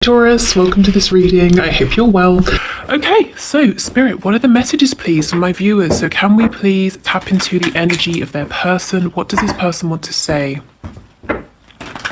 Taurus, welcome to this reading. I hope you're well. Okay, so Spirit, what are the messages please from my viewers? So can we please tap into the energy of their person? What does this person want to say?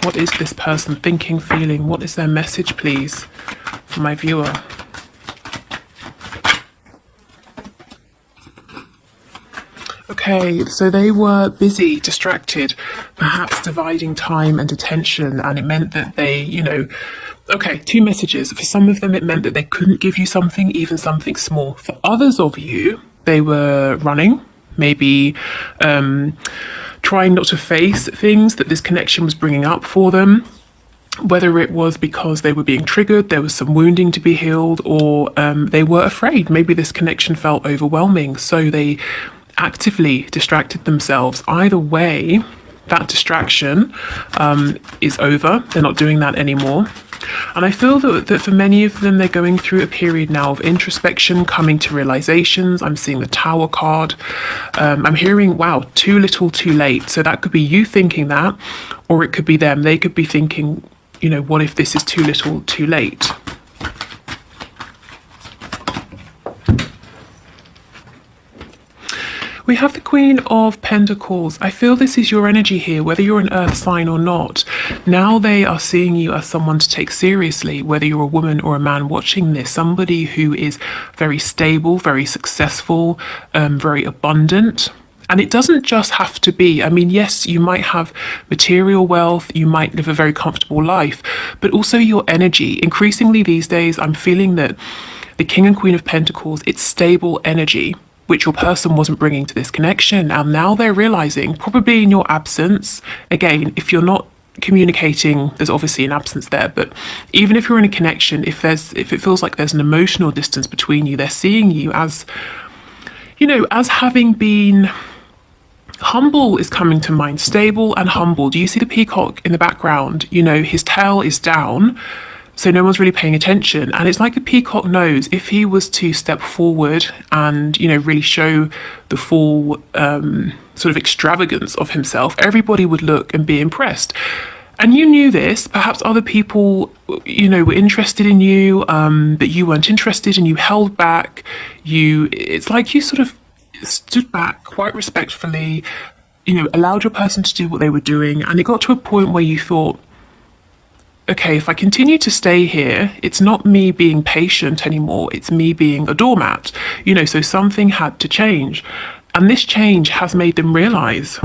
What is this person thinking, feeling? What is their message please for my viewer? Okay, so they were busy, distracted, perhaps dividing time and attention, and it meant that they, okay, two messages. For some of them, it meant that they couldn't give you something, even something small. For others of you, they were running, maybe trying not to face things that this connection was bringing up for them. Whether it was because they were being triggered, there was some wounding to be healed, or they were afraid. Maybe this connection felt overwhelming, so they actively distracted themselves. Either way, that distraction is over. They're not doing that anymore. And I feel that for many of them, they're going through a period now of introspection, coming to realizations. I'm seeing the Tower card. I'm hearing, wow, too little, too late. So that could be you thinking that, or it could be them. They could be thinking, what if this is too little, too late? We have the Queen of Pentacles. I feel this is your energy here, whether you're an earth sign or not. Now they are seeing you as someone to take seriously, whether you're a woman or a man watching this, somebody who is very stable, very successful, very abundant. And it doesn't just have to be, yes, you might have material wealth, you might live a very comfortable life, but also your energy. Increasingly these days, I'm feeling that the King and Queen of Pentacles, it's stable energy, which your person wasn't bringing to this connection. And now they're realizing, probably in your absence, again, if you're not communicating, there's obviously an absence there, but even if you're in a connection, if it feels like there's an emotional distance between you, they're seeing you as, as having been humble is coming to mind. Stable and humble. Do you see the peacock in the background? His tail is down, so no one's really paying attention. And it's like the peacock knows if he was to step forward and, really show the full sort of extravagance of himself, everybody would look and be impressed. And you knew this. Perhaps other people, were interested in you, but you weren't interested and you held back. It's like you sort of stood back quite respectfully, allowed your person to do what they were doing. And it got to a point where you thought, okay, if I continue to stay here, it's not me being patient anymore, it's me being a doormat. So something had to change. And this change has made them realize,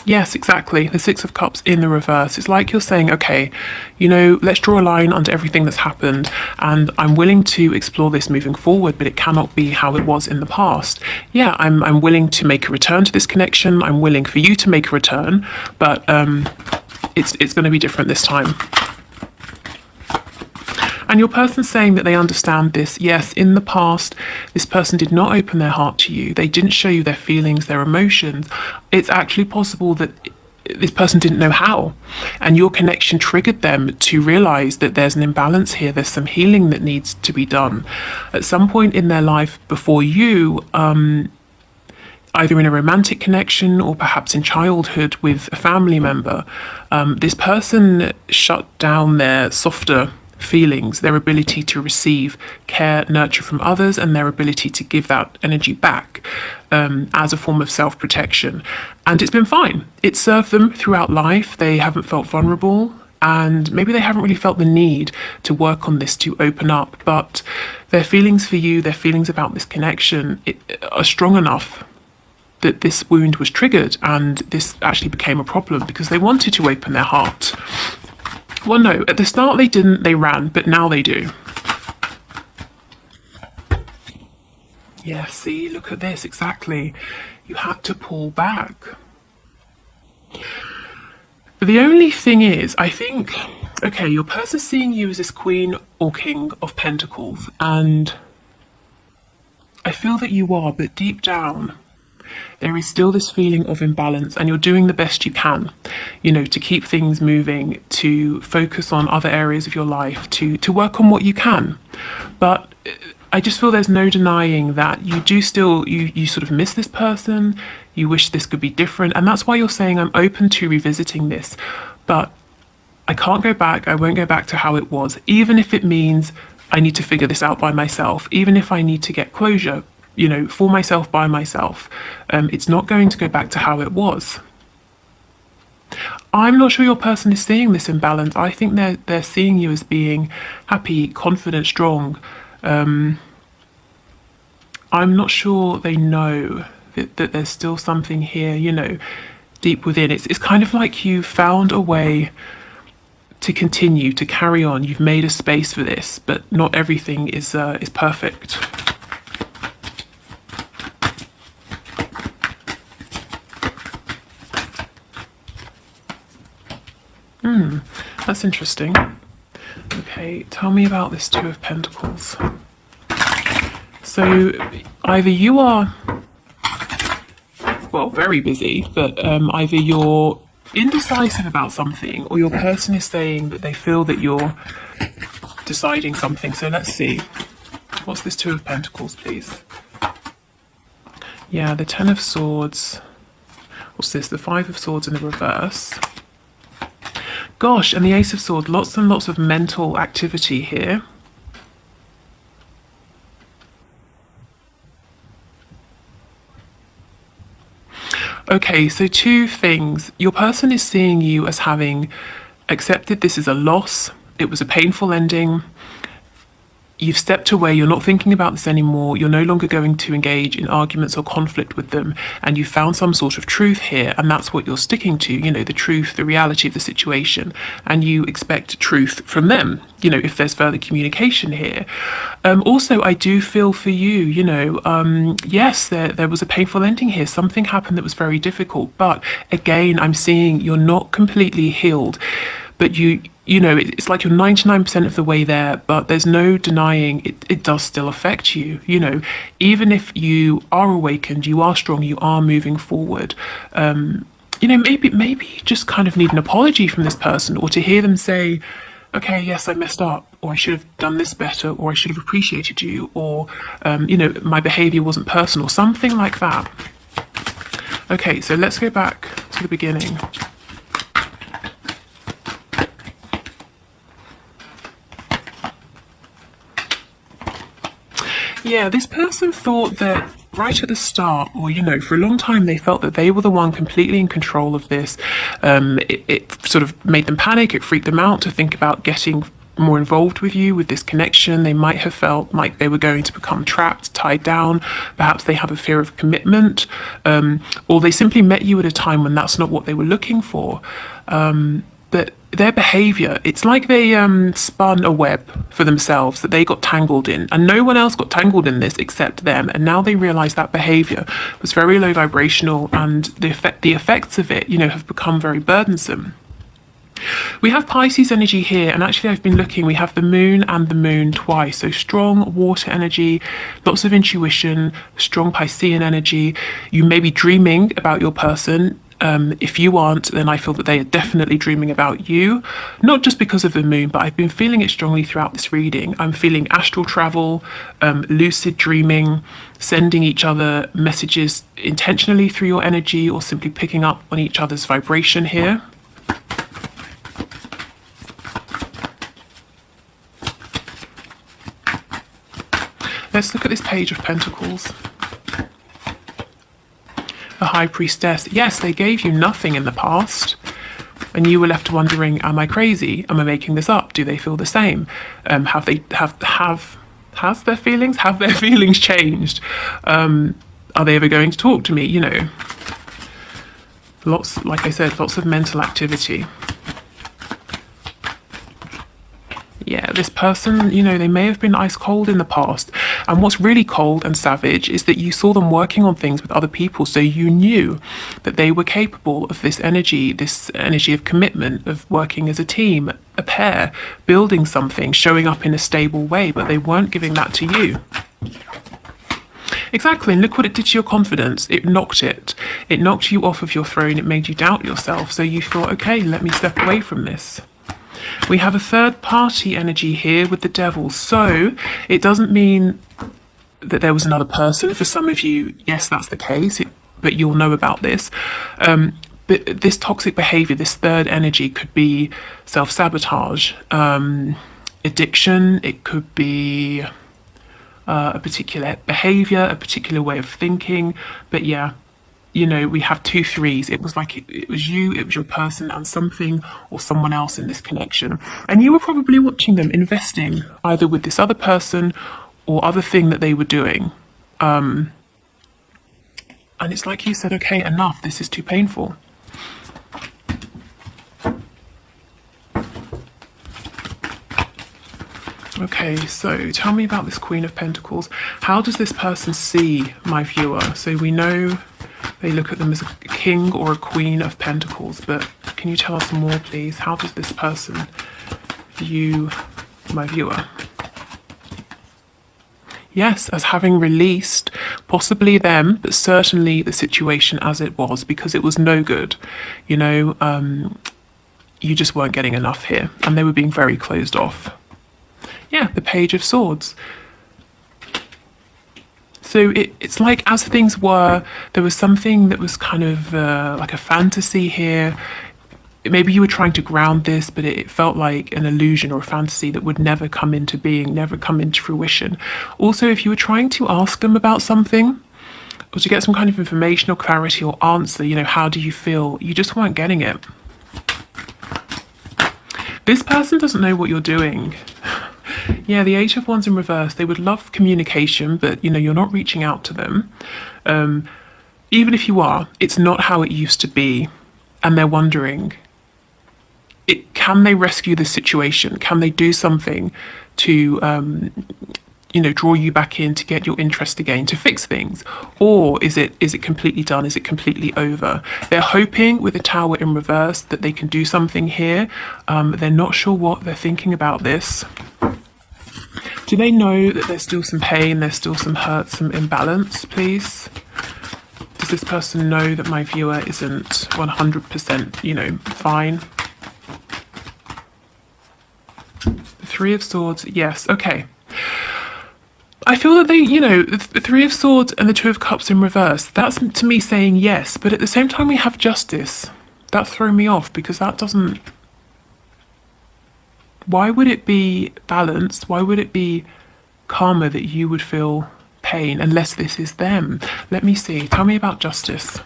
yes, exactly. The Six of Cups in the reverse. It's like you're saying, okay, let's draw a line under everything that's happened, and I'm willing to explore this moving forward, but it cannot be how it was in the past. Yeah, I'm willing to make a return to this connection. I'm willing for you to make a return, but it's going to be different this time. And your person's saying that they understand this. Yes, in the past, this person did not open their heart to you. They didn't show you their feelings, their emotions. It's actually possible that this person didn't know how. And your connection triggered them to realize that there's an imbalance here. There's some healing that needs to be done. At some point in their life before you, either in a romantic connection or perhaps in childhood with a family member, this person shut down their softer feelings, their ability to receive care, nurture from others, and their ability to give that energy back as a form of self-protection. And it's been fine. It served them throughout life. They haven't felt vulnerable, and maybe they haven't really felt the need to work on this, to open up. But their feelings for you, their feelings about this connection are strong enough that this wound was triggered, and this actually became a problem because they wanted to open their heart. Well, no, at the start they didn't, they ran, but now they do. Yeah, see, look at this, exactly. You had to pull back. The only thing is, I think, okay, your person's seeing you as this Queen or King of Pentacles, and I feel that you are, but deep down, there is still this feeling of imbalance, and you're doing the best you can, to keep things moving, to focus on other areas of your life, to work on what you can. But I just feel there's no denying that you do still, you sort of miss this person, you wish this could be different, and that's why you're saying I'm open to revisiting this, but I can't go back, I won't go back to how it was, even if it means I need to figure this out by myself, even if I need to get closure, you know, for myself, by myself. It's not going to go back to how it was. I'm not sure your person is seeing this imbalance. I think they're seeing you as being happy, confident, strong. I'm not sure they know that there's still something here, you know, deep within. It's kind of like you found a way to continue, to carry on. You've made a space for this, but not everything is perfect. That's interesting. Okay, tell me about this Two of Pentacles. So either you are, well, very busy, but either you're indecisive about something, or your person is saying that they feel that you're deciding something. So let's see. What's this Two of Pentacles, please? Yeah, the Ten of Swords. What's this? The Five of Swords in the reverse. Gosh, and the Ace of Swords. Lots and lots of mental activity here. Okay, so two things. Your person is seeing you as having accepted this is a loss. It was a painful ending. You've stepped away, you're not thinking about this anymore, you're no longer going to engage in arguments or conflict with them, and you found some sort of truth here, and that's what you're sticking to, you know, the truth, the reality of the situation, and you expect truth from them, you know, if there's further communication here. Also, I do feel for you, you know, yes, there was a painful ending here, something happened that was very difficult, but again, I'm seeing you're not completely healed, but you know, it's like you're 99% of the way there, but there's no denying it does still affect you. You know, even if you are awakened, you are strong, you are moving forward. You know, maybe you just kind of need an apology from this person, or to hear them say, okay, yes, I messed up, or I should have done this better, or I should have appreciated you, or, you know, my behavior wasn't personal, something like that. Okay, so let's go back to the beginning. Yeah, this person thought that right at the start, or, you know, for a long time, they felt that they were the one completely in control of this. It sort of made them panic. It freaked them out to think about getting more involved with you, with this connection. They might have felt like they were going to become trapped, tied down. Perhaps they have a fear of commitment, or they simply met you at a time when that's not what they were looking for. But their behavior, it's like they spun a web for themselves that they got tangled in, and no one else got tangled in this except them. And now they realize that behavior was very low vibrational, and the effects of it, you know, have become very burdensome. We have Pisces energy here, and actually I've been looking, we have the moon and the moon twice, so strong water energy, lots of intuition, strong Piscean energy. You may be dreaming about your person. If you aren't, then I feel that they are definitely dreaming about you, not just because of the moon, but I've been feeling it strongly throughout this reading. I'm feeling astral travel, lucid dreaming, sending each other messages intentionally through your energy, or simply picking up on each other's vibration here. Let's look at this Page of Pentacles. The High Priestess. Yes, they gave you nothing in the past, and you were left wondering, am I crazy? Am I making this up? Do they feel the same? Have their feelings changed? Are they ever going to talk to me? You know, lots, like I said, lots of mental activity. Yeah, this person, you know, they may have been ice cold in the past. And what's really cold and savage is that you saw them working on things with other people. So you knew that they were capable of this energy of commitment, of working as a team, a pair, building something, showing up in a stable way, but they weren't giving that to you. Exactly, and look what it did to your confidence. It knocked it. It knocked you off of your throne. It made you doubt yourself. So you thought, okay, let me step away from this. We have a third party energy here with the devil. So it doesn't mean that there was another person. For some of you, yes, that's the case, but you'll know about this. But this toxic behavior, this third energy, could be self-sabotage, addiction. It could be a particular behavior, a particular way of thinking. But yeah, you know, we have 2 threes. It was like it was you, it was your person, and something or someone else in this connection. And you were probably watching them investing either with this other person or other thing that they were doing. And it's like you said, okay, enough, this is too painful. Okay, so tell me about this Queen of Pentacles. How does this person see my viewer? So we know they look at them as a king or a queen of pentacles, but can you tell us more, please? How does this person view my viewer? Yes, as having released possibly them, but certainly the situation as it was, because it was no good. You know, you just weren't getting enough here, and they were being very closed off. Yeah, the Page of Swords. So it's like as things were, there was something that was kind of like a fantasy here. Maybe you were trying to ground this, but it felt like an illusion or a fantasy that would never come into being, never come into fruition. Also, if you were trying to ask them about something, or to get some kind of information or clarity or answer, you know, how do you feel? You just weren't getting it. This person doesn't know what you're doing. Yeah, the Eight of Wands in reverse. They would love communication, but, you know, you're not reaching out to them. Even if you are, it's not how it used to be. And they're wondering, can they rescue this situation? Can they do something to, you know, draw you back in, to get your interest again, to fix things? Or is it completely done? Is it completely over? They're hoping with the Tower in reverse that they can do something here. They're not sure what they're thinking about this. Do they know that there's still some pain, there's still some hurt, some imbalance, please? Does this person know that my viewer isn't 100%, you know, fine? The Three of Swords, yes, okay. I feel that they, you know, the Three of Swords and the Two of Cups in reverse, that's to me saying yes, but at the same time we have Justice. That's thrown me off, because that doesn't... Why would it be balanced? Why would it be karma that you would feel pain unless this is them? Let me see. Tell me about Justice.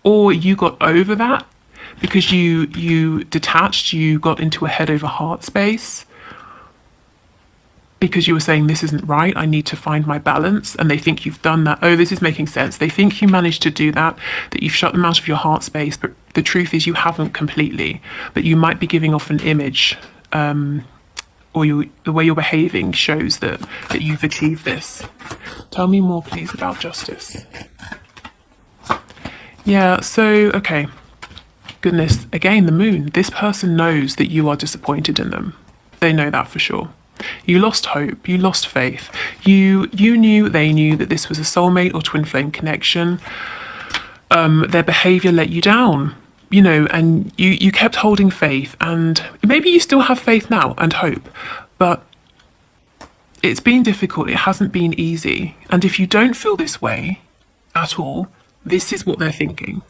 Or you got over that because you detached, you got into a head over heart space because you were saying this isn't right, I need to find my balance, and they think you've done that. Oh, this is making sense. They think you managed to do that, that you've shut them out of your heart space, but the truth is you haven't completely. But you might be giving off an image, or the way you're behaving shows that you've achieved this. Tell me more, please, about Justice. Yeah, so, okay. Goodness, again, the Moon. This person knows that you are disappointed in them. They know that for sure. You lost hope, you lost faith. You knew, they knew that this was a soulmate or twin flame connection. Their behavior let you down, you know, and you kept holding faith, and maybe you still have faith now and hope, but it's been difficult, it hasn't been easy. And if you don't feel this way at all, this is what they're thinking.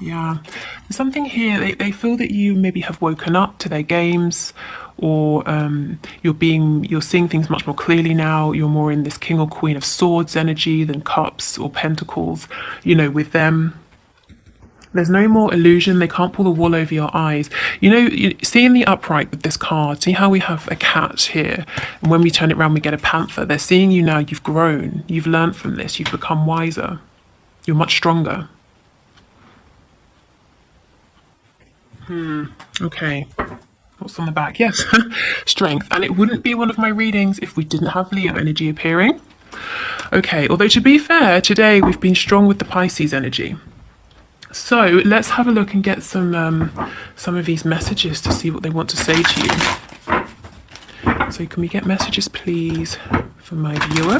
Yeah, there's something here. They feel that you maybe have woken up to their games, or you're seeing things much more clearly now. You're more in this King or Queen of Swords energy than Cups or Pentacles. You know, with them, there's no more illusion. They can't pull the wool over your eyes. You know, see in the upright with this card, see how we have a cat here, and when we turn it around, we get a panther. They're seeing you now. You've grown. You've learned from this. You've become wiser. You're much stronger. Okay, what's on the back? Yes, strength. And it wouldn't be one of my readings if we didn't have Leo energy appearing. Okay, although to be fair, today we've been strong with the Pisces energy. So let's have a look and get some of these messages to see what they want to say to you. So can we get messages, please, for my viewer?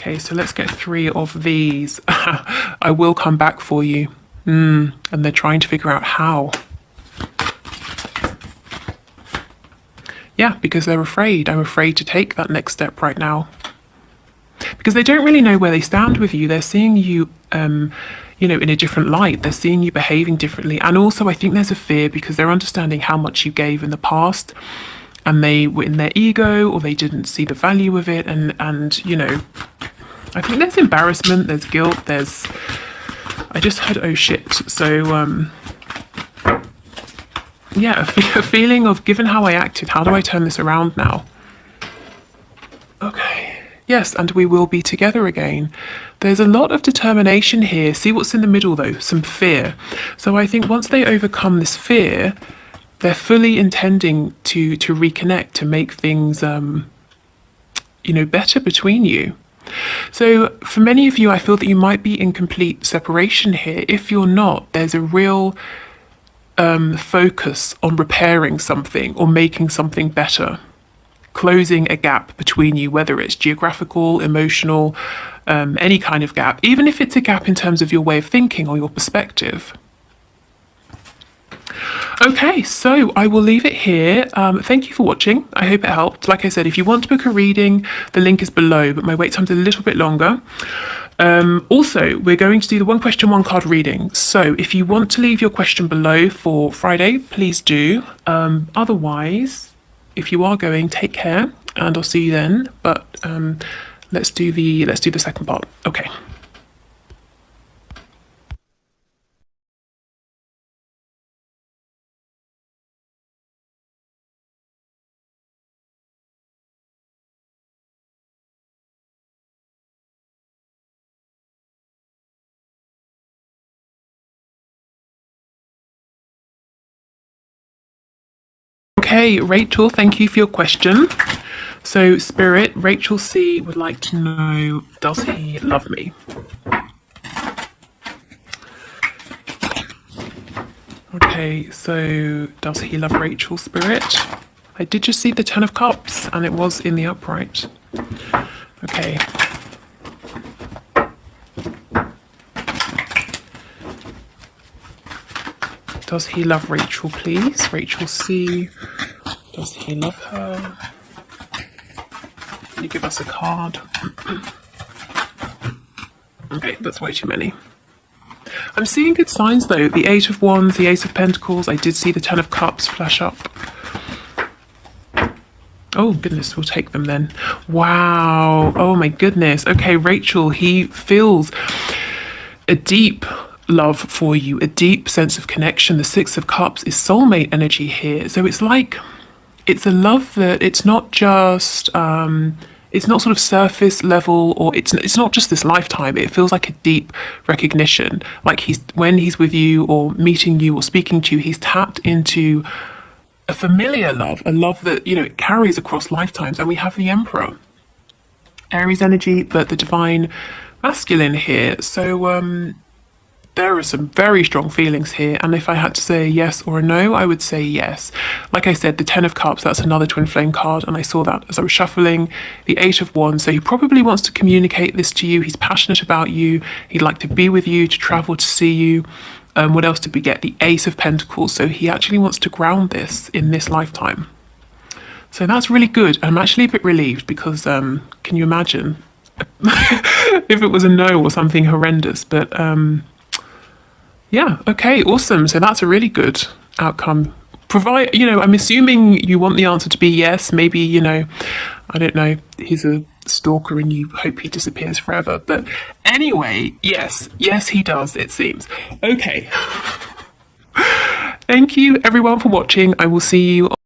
Okay, so let's get 3 of these. I will come back for you. And they're trying to figure out how. Yeah, because they're afraid. I'm afraid to take that next step right now. Because they don't really know where they stand with you. They're seeing you, you know, in a different light. They're seeing you behaving differently. And also, I think there's a fear because they're understanding how much you gave in the past. And they were in their ego, or they didn't see the value of it. And you know, I think there's embarrassment, there's guilt, there's... I just heard, oh shit. So, yeah, a feeling of, given how I acted, how do I turn this around now? Okay. Yes, and we will be together again. There's a lot of determination here. See what's in the middle, though? Some fear. So I think once they overcome this fear, they're fully intending to reconnect, to make things, you know, better between you. So for many of you, I feel that you might be in complete separation here. If you're not, there's a real focus on repairing something or making something better, closing a gap between you, whether it's geographical, emotional, any kind of gap, even if it's a gap in terms of your way of thinking or your perspective. Okay, so I will leave it here. Thank you for watching. I hope it helped. Like I said, if you want to book a reading, the link is below, but my wait time's a little bit longer. Also, we're going to do the 1 question, 1 card reading. So if you want to leave your question below for Friday, please do. Otherwise, if you are going, take care, and I'll see you then. But let's do the second part. Okay. Okay, Rachel, thank you for your question. So, Spirit, Rachel C would like to know, does he love me? Okay, so does he love Rachel, Spirit? I did just see the 10 of Cups, and it was in the upright. Okay. Does he love Rachel, please? Rachel C. Does he love her? Can you give us a card? Okay, that's way too many. I'm seeing good signs though. The 8 of Wands, the Ace of Pentacles. I did see the 10 of Cups flash up. Oh goodness, we'll take them then. Wow. Oh my goodness. Okay, Rachel, he feels a deep love for you, a deep sense of connection. The 6 of Cups is soulmate energy here. So it's like, it's a love that it's not just, it's not sort of surface level, or it's not just this lifetime. It feels like a deep recognition. Like when he's with you or meeting you or speaking to you, he's tapped into a familiar love, a love that, you know, it carries across lifetimes. And we have the Emperor, Aries energy, but the divine masculine here. So, there are some very strong feelings here, and if I had to say a yes or a no, I would say yes. Like I said, the 10 of Cups, that's another twin flame card, and I saw that as I was shuffling. The 8 of Wands, so he probably wants to communicate this to you. He's passionate about you. He'd like to be with you, to travel, to see you. What else did we get? The Ace of Pentacles, so he actually wants to ground this in this lifetime. So that's really good. I'm actually a bit relieved because can you imagine if it was a no or something horrendous? But yeah, okay, awesome. So that's a really good outcome. Provide, you know, I'm assuming you want the answer to be yes. Maybe, you know, I don't know, he's a stalker and you hope he disappears forever. But anyway, yes, he does, it seems. Okay. Thank you everyone for watching. I will see you